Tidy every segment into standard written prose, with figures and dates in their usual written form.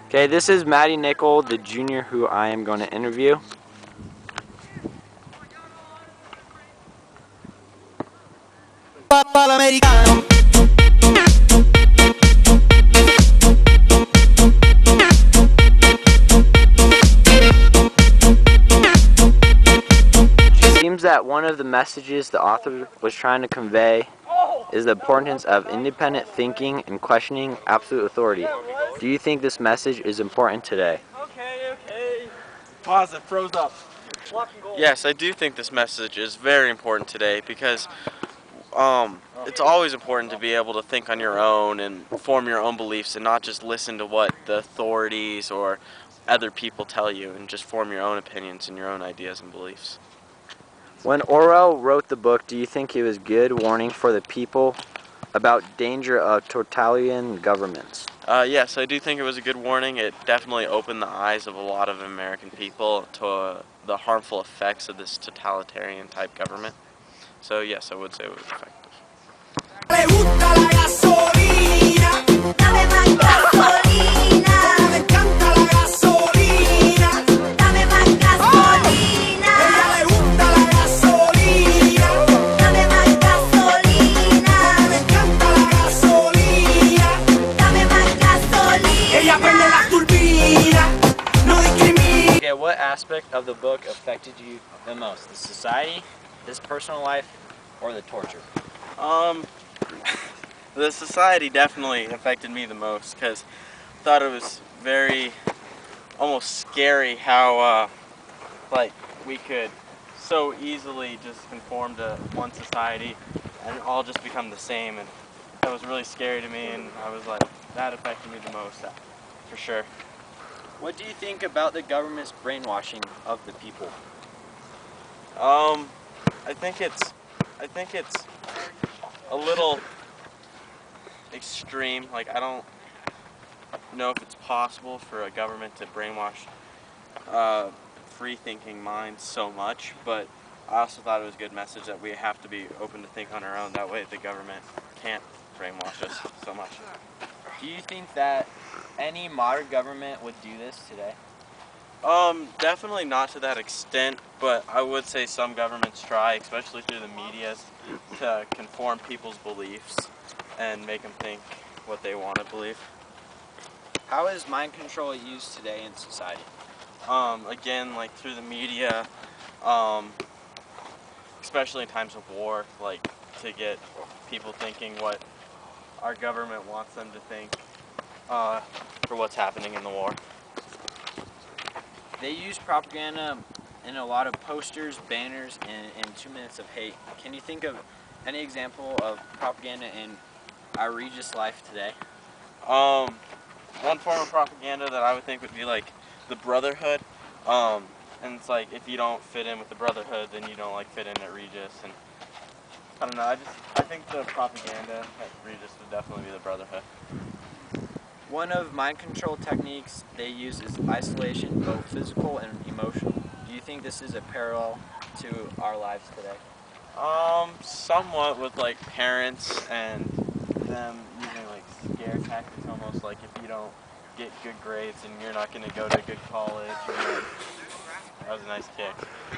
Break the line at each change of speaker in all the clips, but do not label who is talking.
Okay, this is Matty Nickel, the junior who I am going to interview. It seems that one of the messages the author was trying to convey is the importance of independent thinking and questioning absolute authority. Do you think this message is important today?
Okay. Pause, it froze up.
Yes, I do think this message is very important today because it's always important to be able to think on your own and form your own beliefs and not just listen to what the authorities or other people tell you, and just form your own opinions and your own ideas and beliefs.
When Orwell wrote the book, do you think it was good warning for the people about danger of totalitarian governments?
Yes, I do think it was a good warning. It definitely opened the eyes of a lot of American people to the harmful effects of this totalitarian type government. So yes, I would say it was effective.
Okay, what aspect of the book affected you the most? The society, his personal life, or the torture?
The society definitely affected me the most because I thought it was very, almost scary how, like, we could so easily just conform to one society and all just become the same, and that was really scary to me, and I was like, that affected me the most, for sure.
What do you think about the government's brainwashing of the people?
I think it's a little extreme. Like, I don't know if it's possible for a government to brainwash free-thinking minds so much, but I also thought it was a good message that we have to be open to think on our own. That way the government can't brainwash us so much.
Do you think that any modern government would do this today?
Definitely not to that extent, but I would say some governments try, especially through the media, to conform people's beliefs and make them think what they want to believe.
How is mind control used today in society?
Again, like through the media, especially in times of war, like to get people thinking what our government wants them to think for what's happening in the war.
They use propaganda in a lot of posters, banners, and 2 minutes of hate. Can you think of any example of propaganda in outrageous life today?
One form of propaganda that I would think would be like the Brotherhood, and it's like if you don't fit in with the Brotherhood, then you don't like fit in at Regis, and I don't know. I think the propaganda at Regis would definitely be the Brotherhood.
One of mind control techniques they use is isolation, both physical and emotional. Do you think this is a parallel to our lives today?
Somewhat, with like parents and them using like scare tactics, almost like if you don't get good grades and you're not going to go to a good college, or like, that was a nice kick,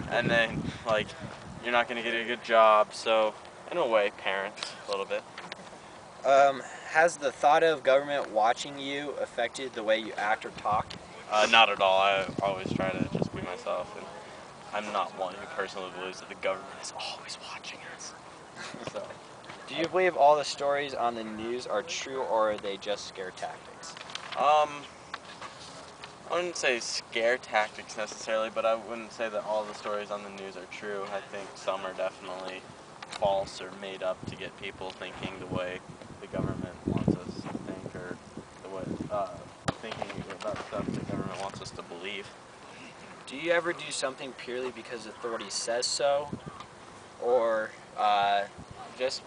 and then like you're not going to get a good job. So in a way, parents a little bit.
Has the thought of government watching you affected the way you act or talk?
Not at all. I always try to just be myself, and I'm not one who personally believes that the government is always watching us. So.
Do you believe all the stories on the news are true, or are they just scare tactics?
I wouldn't say scare tactics necessarily, but I wouldn't say that all the stories on the news are true. I think some are definitely false or made up to get people thinking the way the government wants us to think, or the way thinking about stuff the government wants us to believe.
Do you ever do something purely because authority says so, or just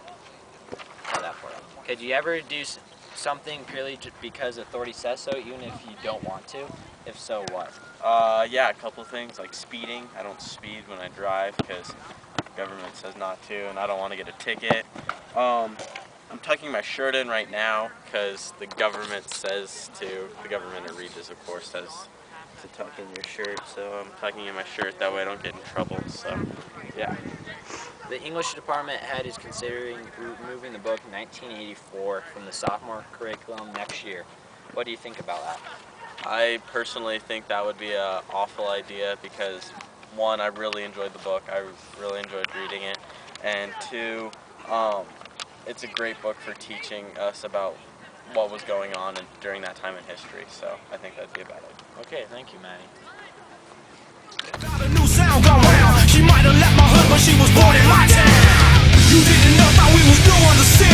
that part? Okay, do you ever do something purely because authority says so, even if you don't want to? If so, what?
Yeah, a couple of things, like speeding. I don't speed when I drive because the government says not to, and I don't want to get a ticket. I'm tucking my shirt in right now because the government says to. The government at Regis, of course, says to tuck in your shirt. So I'm tucking in my shirt that way I don't get in trouble. So, yeah.
The English department head is considering removing the book 1984 from the sophomore curriculum next year. What do you think about that?
I personally think that would be an awful idea because, one, I really enjoyed the book. I really enjoyed reading it. And two, it's a great book for teaching us about what was going on during that time in history. So I think that'd be a bad idea.
Okay, thank you, Manny.
Got a new sound go round. She might have left my hood, but she was born in my town. You didn't know that we was new on the scene.